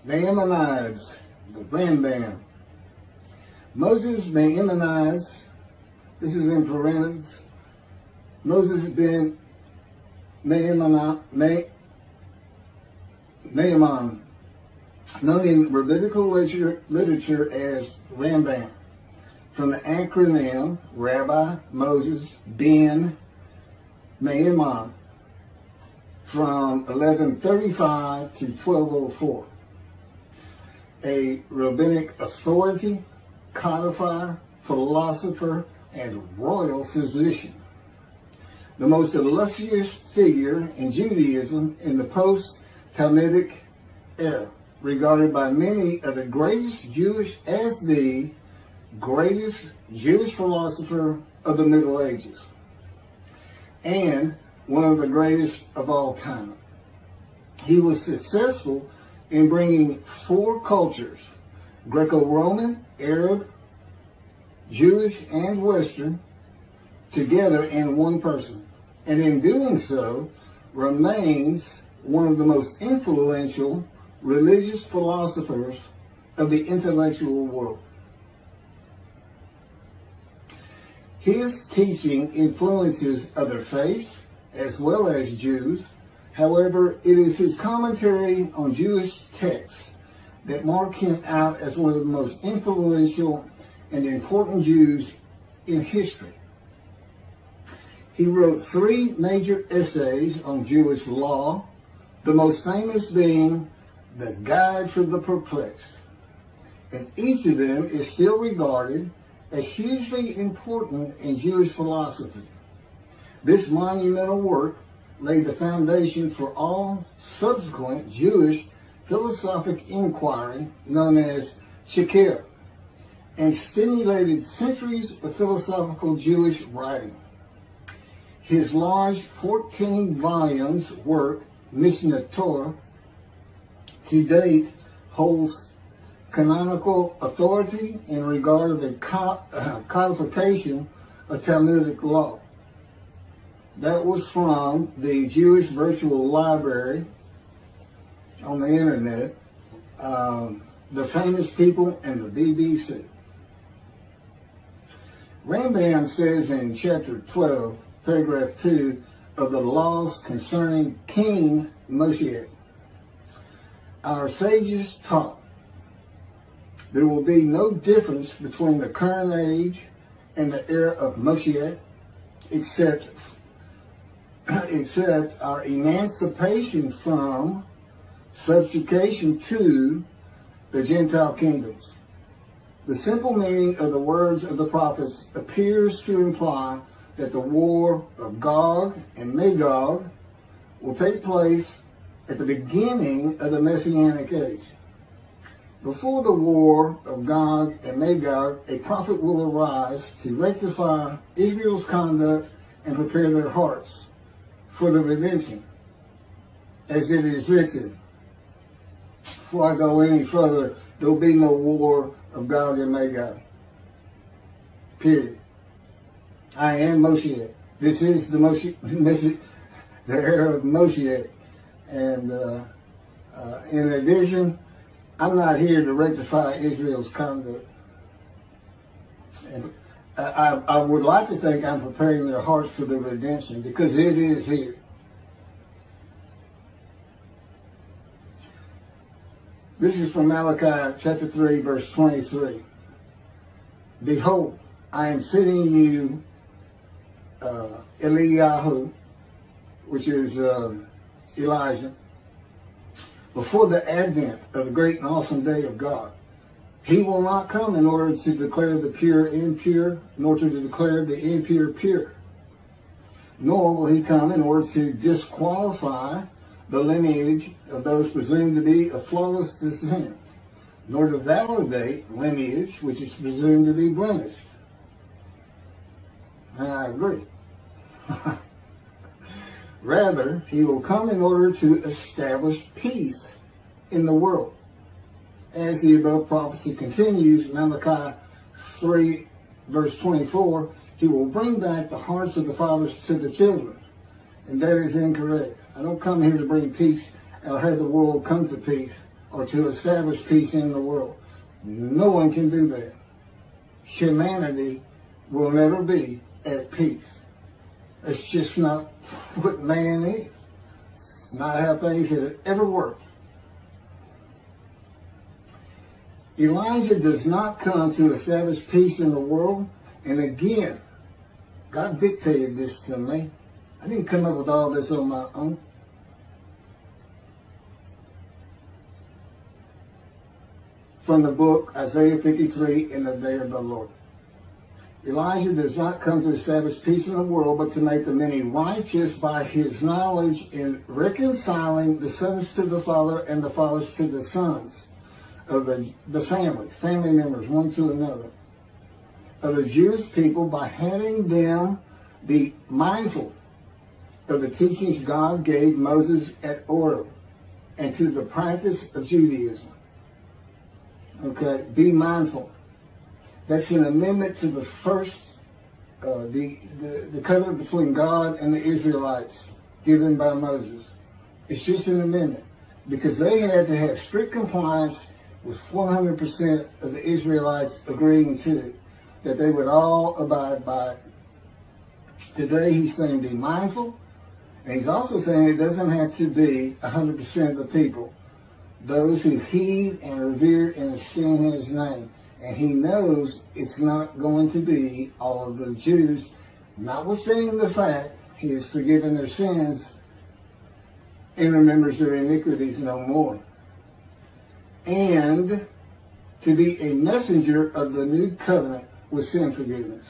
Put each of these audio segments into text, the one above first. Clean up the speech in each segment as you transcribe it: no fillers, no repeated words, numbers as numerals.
Maimonides, the Rambam. Moses Maimonides, this is in parentheses, Moses Ben Maimon, known in rabbinical literature as Rambam, from the acronym Rabbi Moses Ben Maimon, from 1135 to 1204. A rabbinic authority, codifier, philosopher, and royal physician. The most illustrious figure in Judaism in the post-talmudic era, regarded by many of the greatest Jewish philosopher of the Middle Ages, and one of the greatest of all time. He was successful in bringing four cultures, GrecoRoman, Arab, Jewish, and Western, together in one person, and in doing so remains one of the most influential religious philosophers of the intellectual world. His teaching influences other faiths as well as Jews. However, it is his commentary on Jewish texts that mark him out as one of the most influential and important Jews in history. He wrote 3 major essays on Jewish law, the most famous being The Guide for the Perplexed. And each of them is still regarded as hugely important in Jewish philosophy. This monumental work laid the foundation for all subsequent Jewish philosophic inquiry known as Chakirah, and stimulated centuries of philosophical Jewish writing. His large 14 volumes work, Mishneh Torah, to date holds canonical authority in regard of the codification of Talmudic law. That was from the Jewish Virtual Library on the internet, the famous people, and the BBC. Rambam says in chapter 12, paragraph 2 of the laws concerning King Moshiach, our sages taught there will be no difference between the current age and the era of Moshiach, except our emancipation from subjugation to the Gentile kingdoms. The simple meaning of the words of the prophets appears to imply that the war of Gog and Magog will take place at the beginning of the Messianic age. Before the war of Gog and Magog, a prophet will arise to rectify Israel's conduct and prepare their hearts for the redemption, as it is written. Before I go any further, there will be no war of Gog and Magog. Period. I am Moshiach. This is the the era of Moshiach. And in addition, I'm not here to rectify Israel's conduct. And I would like to think I'm preparing their hearts for the redemption, because it is here. This is from Malachi chapter 3, verse 23. Behold, I am sending you Eliyahu, which is Elijah, before the advent of the great and awesome day of God. He will not come in order to declare the pure impure, nor to declare the impure pure. Nor will he come in order to disqualify the lineage of those presumed to be of flawless descent, nor to validate lineage which is presumed to be blemished. And I agree. Rather, he will come in order to establish peace in the world. As the above prophecy continues, Malachi 3, verse 24, He will bring back the hearts of the fathers to the children. And that is incorrect. I don't come here to bring peace or have the world come to peace or to establish peace in the world. No one can do that. Humanity will never be at peace. It's just not what man is. It's not how things have ever worked. Elijah does not come to establish peace in the world. And again, God dictated this to me. I didn't come up with all this on my own. From the book Isaiah 53, In the Day of the Lord. Elijah does not come to establish peace in the world, but to make the many righteous by his knowledge in reconciling the sons to the Father and the fathers to the sons of the family members, one to another, of the Jewish people, by having them be mindful of the teachings God gave Moses at Order and to the practice of Judaism. Okay, be mindful. That's an amendment to the first, the covenant between God and the Israelites given by Moses. It's just an amendment because they had to have strict compliance with 100% of the Israelites agreeing to it, that they would all abide by it. Today he's saying be mindful, and he's also saying it doesn't have to be 100% of the people, those who heed and revere and esteem his name. And he knows it's not going to be all of the Jews, notwithstanding the fact he has forgiven their sins and remembers their iniquities no more. And to be a messenger of the new covenant with sin forgiveness.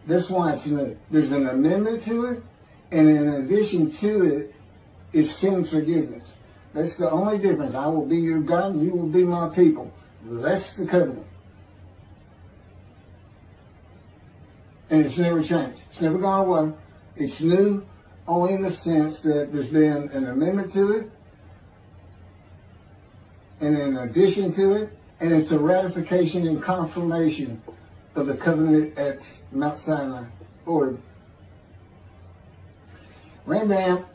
That's why it's new. There's an amendment to it, and in addition to it is sin forgiveness. That's the only difference. I will be your God and you will be my people. That's the covenant. And it's never changed. It's never gone away. It's new only in the sense that there's been an amendment to it, and in addition to it, and it's a ratification and confirmation of the covenant at Mount Sinai. Or Rambam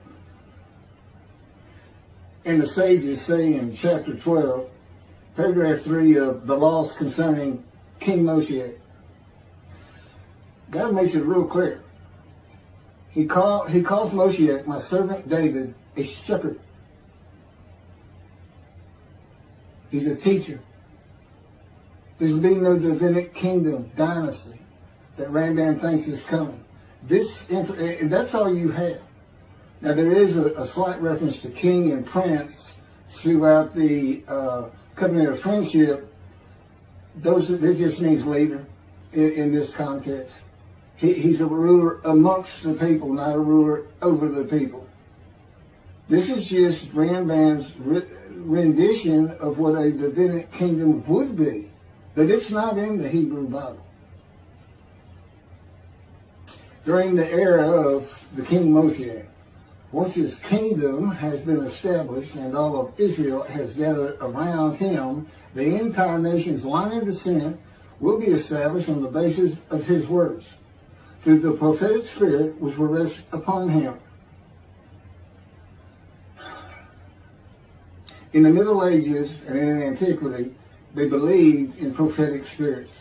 and the sages say in chapter 12, paragraph 3 of the laws concerning King Moshiach, God makes it real clear. He calls Moshiach, my servant David, a shepherd. He's a teacher. There's been no Davidic kingdom dynasty that Rambam thinks is coming. And that's all you have. Now there is a slight reference to king and prince throughout the covenant of friendship. That just means leader in this context. He's a ruler amongst the people, not a ruler over the people. This is just Rambam's rendition of what a Davidic kingdom would be, but it's not in the Hebrew Bible. During the era of the King Moshiach, once his kingdom has been established and all of Israel has gathered around him, the entire nation's line of descent will be established on the basis of his words, through the prophetic spirit which will rest upon him. In the Middle Ages and in antiquity, they believed in prophetic spirits.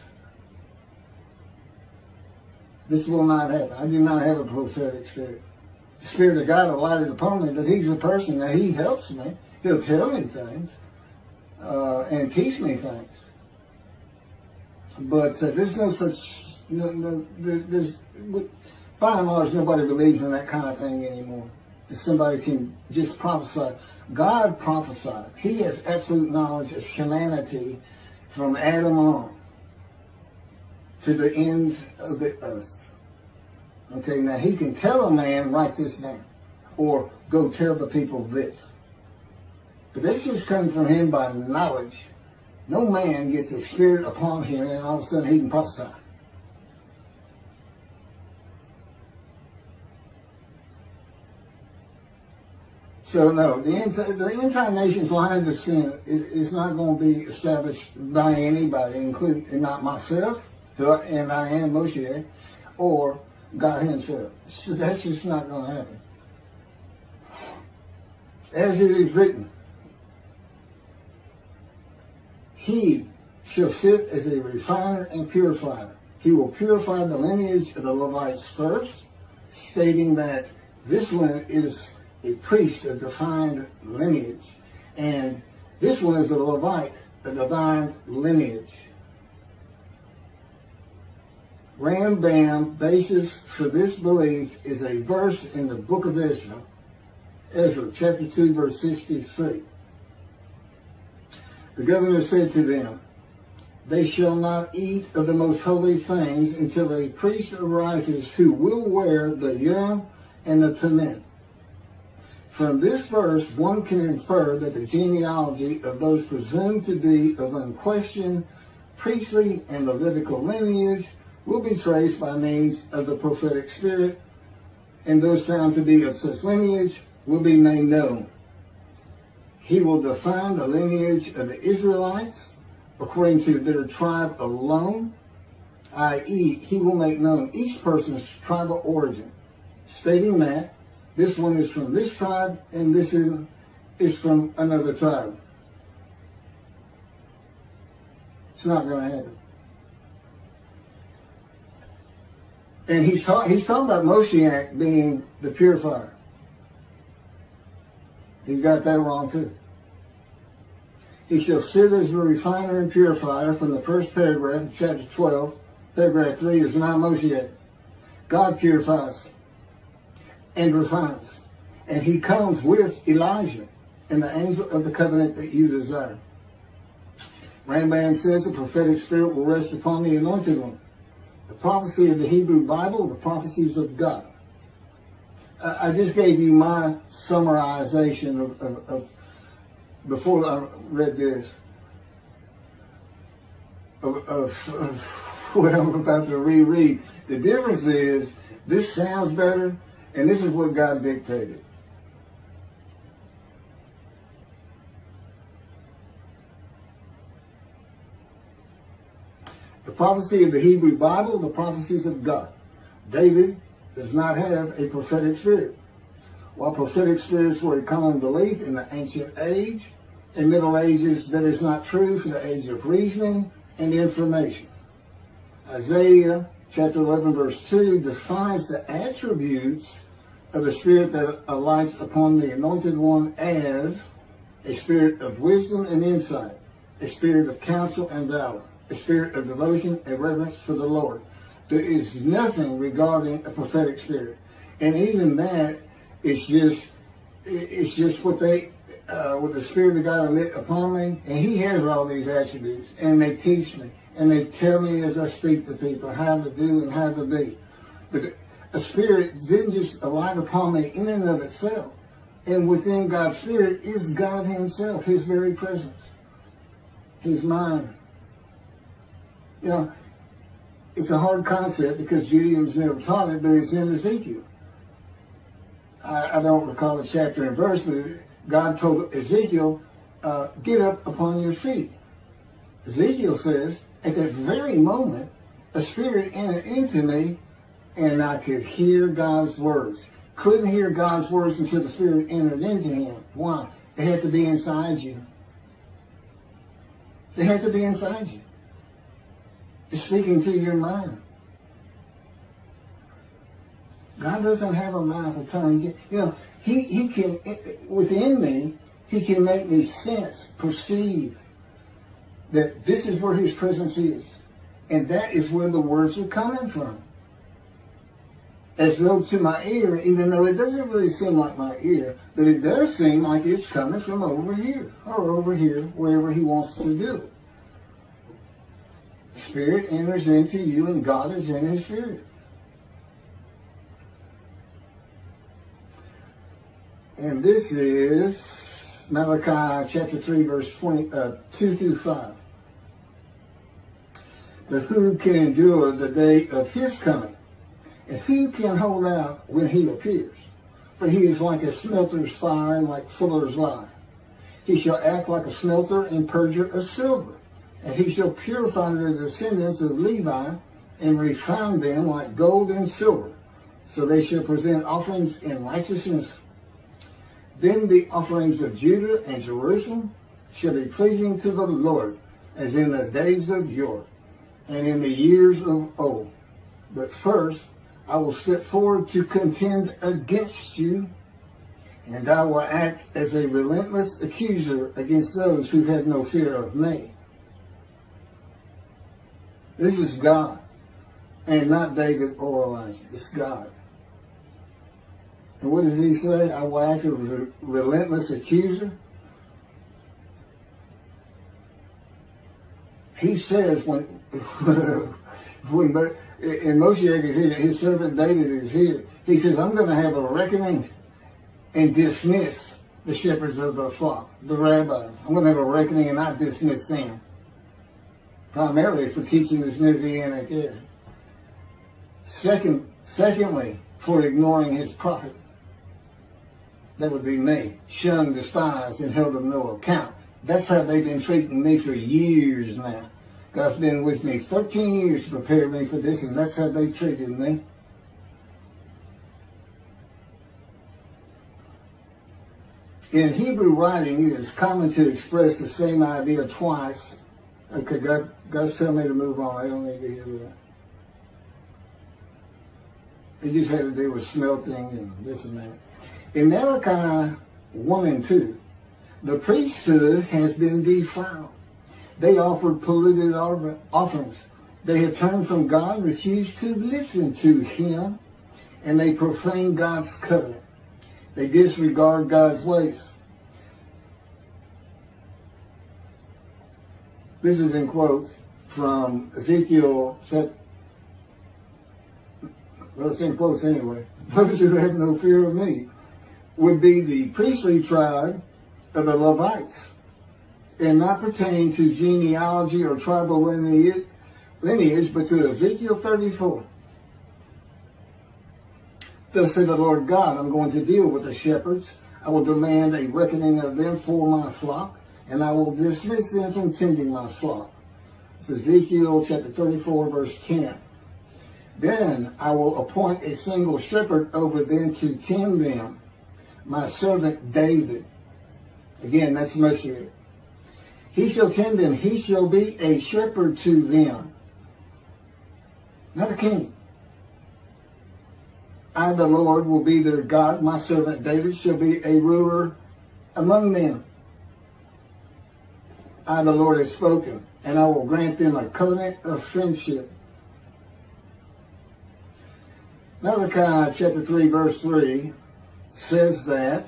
This will not happen. I do not have a prophetic spirit. The Spirit of God alighted upon me, but he's a person that he helps me. He'll tell me things and teach me things. But there's no such, by and large, nobody believes in that kind of thing anymore. That somebody can just prophesy. God prophesied. He has absolute knowledge of humanity from Adam on to the end of the earth. Okay, now he can tell a man, write this down, or go tell the people this. But this just comes from him by knowledge. No man gets a spirit upon him and all of a sudden he can prophesy. So no, the end time nation's line of descent is not going to be established by anybody, including not myself, and I am Moshiach, or God himself. So that's just not going to happen. As it is written, he shall sit as a refiner and purifier. He will purify the lineage of the Levites first, stating that this one is a priest of defined lineage, and this one is a Levite, a divine lineage. Rambam basis for this belief is a verse in the book of Ezra, chapter 2, verse 63. The governor said to them, they shall not eat of the most holy things until a priest arises who will wear the Urim and the Thummim. From this verse, one can infer that the genealogy of those presumed to be of unquestioned priestly and Levitical lineage will be traced by means of the prophetic spirit, and those found to be of such lineage will be made known. He will define the lineage of the Israelites according to their tribe alone, i.e., he will make known each person's tribal origin, stating that this one is from this tribe and this is from another tribe. It's not going to happen. And he's talking about Moshiach being the purifier. He's got that wrong too. He shall sit as a refiner and purifier from the first paragraph of chapter 12. Paragraph 3 is not Moshiach. God purifies and refines. And he comes with Elijah and the angel of the covenant that you desire. Rambam says the prophetic spirit will rest upon the anointed one. The prophecy of the Hebrew Bible, the prophecies of God. I just gave you my summarization of before I read this, of what I'm about to reread. The difference is, this sounds better, and this is what God dictated. The prophecy of the Hebrew Bible, the prophecies of God. David does not have a prophetic spirit. While prophetic spirits were a common belief in the ancient age and Middle Ages, that is not true for the age of reasoning and information. Isaiah chapter 11 verse 2 defines the attributes of the spirit that alights upon the anointed one as a spirit of wisdom and insight, a spirit of counsel and valor, a spirit of devotion and reverence for the Lord. There is nothing regarding a prophetic spirit. And even that, it's just what what the Spirit of God lit upon me, and he has all these attributes, and they teach me, and they tell me as I speak to people how to do and how to be. But a spirit didn't just alight upon me in and of itself. And within God's spirit is God himself, his very presence, his mind. You know, it's a hard concept because Judaism's never taught it, but it's in Ezekiel. I don't recall the chapter and verse, but God told Ezekiel, get up upon your feet. Ezekiel says, at that very moment, a spirit entered into me, and I could hear God's words. Couldn't hear God's words until the spirit entered into him. Why? It had to be inside you. It had to be inside you. It's speaking to your mind. God doesn't have a mouth or tongue. You know, he can, within me, he can make me sense, perceive that this is where his presence is. And that is where the words are coming from. As though to my ear, even though it doesn't really seem like my ear, but it does seem like it's coming from over here, or over here, wherever he wants to do it. Spirit enters into you, and God is in his spirit. And this is Malachi chapter 3, verse 2 through 5. But who can endure the day of his coming? And who can hold out when he appears? for he is like a smelter's fire and like fuller's lye. He shall act like a smelter and purger of silver, and he shall purify the descendants of Levi and refine them like gold and silver, so they shall present offerings in righteousness. Then the offerings of Judah and Jerusalem shall be pleasing to the Lord, as in the days of yore, and in the years of old. But first I will step forward to contend against you, and I will act as a relentless accuser against those who have no fear of me. This is God, and not David or Elijah. It's God. And what does he say? I will act as a relentless accuser. He says when Moshiach is here, his servant David is here, he says, I'm going to have a reckoning and dismiss the shepherds of the flock, the rabbis. I'm going to have a reckoning and not dismiss them, primarily for teaching this Messianic Era. Secondly, for ignoring his prophet. That would be me, shunned, despised, and held of no account. That's how they've been treating me for years now. God's been with me 13 years to prepare me for this, and that's how they treated me. In Hebrew writing, it is common to express the same idea twice. Okay, God's telling me to move on. I don't need to hear that. It just had to do with smelting and this and that. In Malachi 1 and 2, the priesthood has been defiled. They offered polluted offerings. They have turned from God, refused to listen to him, and they profane God's covenant. They disregard God's ways. This is in quotes from Ezekiel, well, it's in quotes anyway. Those who have no fear of me would be the priestly tribe of the Levites, and not pertain to genealogy or tribal lineage, but to Ezekiel 34. Thus said the Lord God, I'm going to deal with the shepherds. I will demand a reckoning of them for my flock, and I will dismiss them from tending my flock. It's Ezekiel chapter 34, verse 10. Then I will appoint a single shepherd over them to tend them, my servant David. Again, that's Moshiach. He shall tend them. He shall be a shepherd to them. Not a king. I, the Lord, will be their God. My servant David shall be a ruler among them. I, the Lord, have spoken, and I will grant them a covenant of friendship. Malachi chapter 3, verse 3 says that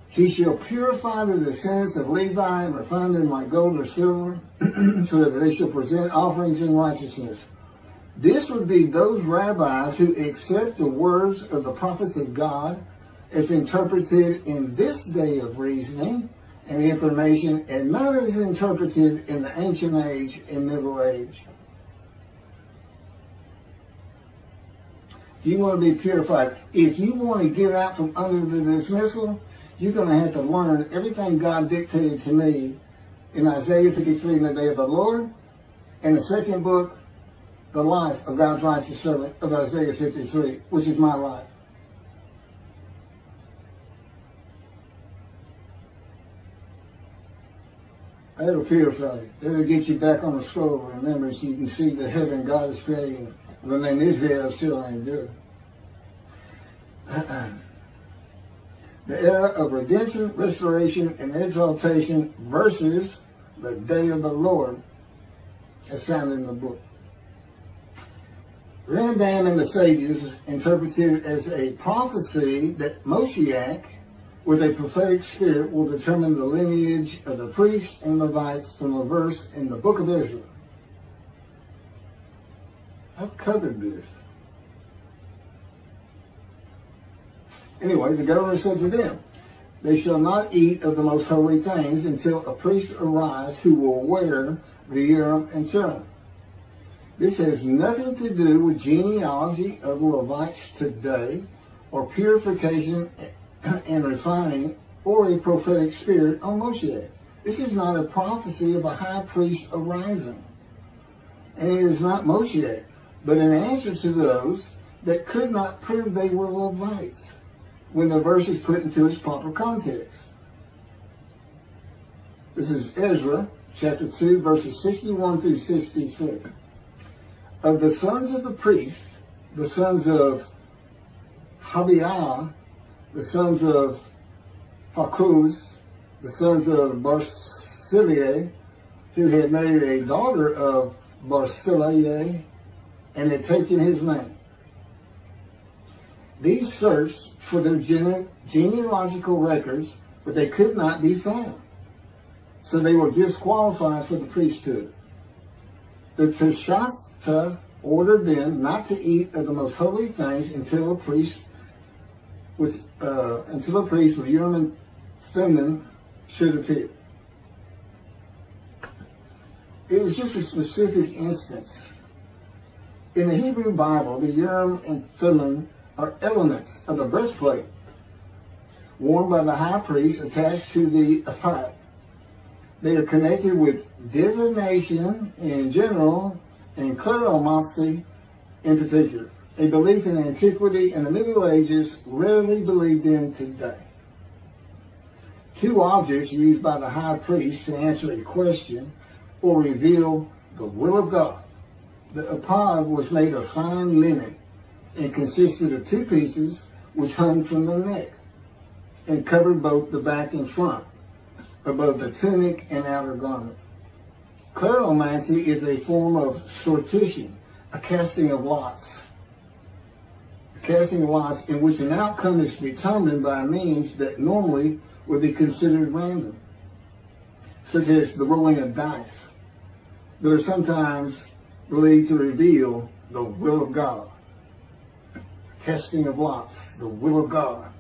he shall purify the descendants of Levi and refine them like gold or silver, so that they shall present offerings in righteousness. This would be those rabbis who accept the words of the prophets of God as interpreted in this day of reasoning and information, and not as interpreted in the ancient age and middle age. You want to be purified. If you want to get out from under the dismissal, you're going to have to learn everything God dictated to me in Isaiah 53 in the day of the Lord, and the second book, the life of God's righteous servant of Isaiah 53, which is my life. That'll purify you. That'll get you back on the scroll of remembrance so you can see the heaven God is creating. The name Israel still ain't good. The era of redemption, restoration, and exaltation versus the day of the Lord as found in the book. Rambam and the sages interpreted it as a prophecy that Moshiach, with a prophetic spirit, will determine the lineage of the priests and Levites from a verse in the book of Israel. I've covered this. Anyway, the governor said to them, they shall not eat of the most holy things until a priest arise who will wear the Urim and Thummim. This has nothing to do with genealogy of Levites today or purification and refining, or a prophetic spirit on Moshiach. This is not a prophecy of a high priest arising. And it is not Moshiach, but an answer to those that could not prove they were Levites when the verse is put into its proper context. This is Ezra, chapter 2, verses 61 through 63. Of the sons of the priests, the sons of Habiah, the sons of Hakuz, the sons of Barzillai, who had married a daughter of Barzillai and had taken his name. These searched for their genealogical records, but they could not be found. So they were disqualified for the priesthood. The Teshachah ordered them not to eat of the most holy things until a priest with Urim and Thummim should appear. It was just a specific instance. In the Hebrew Bible, the Urim and Thummim are elements of the breastplate worn by the high priest attached to the ephod. They are connected with divination in general and kleromancy in particular, a belief in antiquity and the Middle Ages rarely believed in today. Two objects used by the high priest to answer a question or reveal the will of God. The ephod was made of fine linen and consisted of two pieces which hung from the neck and covered both the back and front, above the tunic and outer garment. Kleromancy is a form of sortition, a casting of lots. A casting of lots in which an outcome is determined by means that normally would be considered random, such as the rolling of dice, that are sometimes believed to reveal the will of God. Casting of lots, the will of God.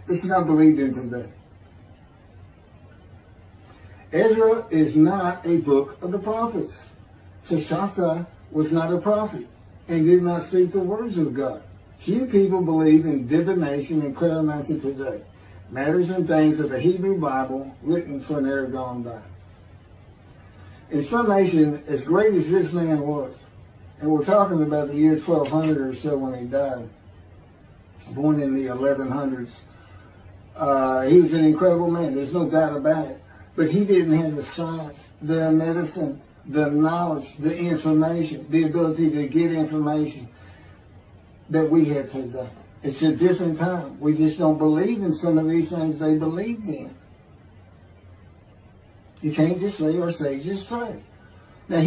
This is not believed in today. Ezra is not a book of the prophets. Teshachah was not a prophet and did not speak the words of God. Few people believe in divination and kleromancy today, matters and things of the Hebrew Bible written for an era gone by. In summation, as great as this man was, and we're talking about the year 1200 or so when he died, born in the 1100s, he was an incredible man, there's no doubt about it. But he didn't have the science, the medicine, the knowledge, the information, the ability to get information that we have today. It's a different time. We just don't believe in some of these things they believed in. You can't just say our sages say. Now,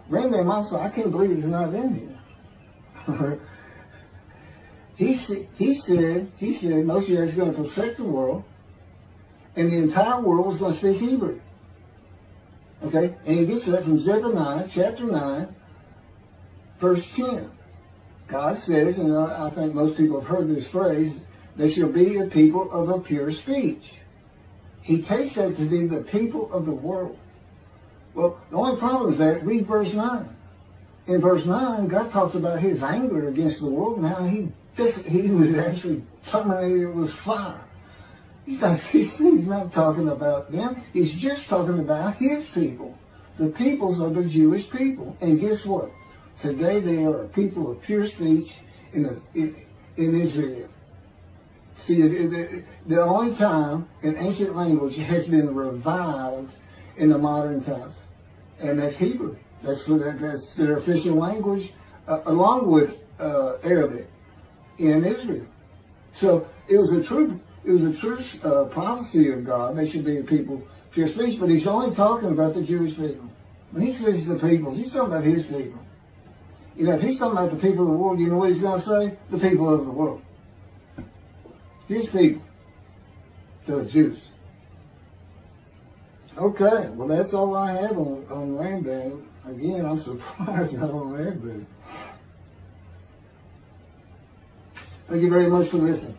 Rambam also, I can't believe he's not in here. He said Moshiach is going to perfect the world, and the entire world is going to speak Hebrew. Okay? And he gets that from Zephaniah chapter 9, verse 10. God says, and I think most people have heard this phrase, they shall be a people of a pure speech. He takes that to be the people of the world. Well, the only problem is that, read verse 9. In verse 9, God talks about his anger against the world and how he was actually terminated with fire. He's not talking about them. He's just talking about his people. The peoples are the Jewish people. And guess what? Today they are a people of pure speech in Israel. See, the only time an ancient language has been revived in the modern times, and that's Hebrew. That's their official language, along with Arabic in Israel. So it was a true prophecy of God. They should be a people pure speech, but he's only talking about the Jewish people. When he says the peoples, he's talking about his people. If he's talking about the people of the world, you know what he's going to say? The people of the world. His people. The Jews. Okay, well that's all I have on Rambam. Again, I'm surprised not on Rambam. Thank you very much for listening.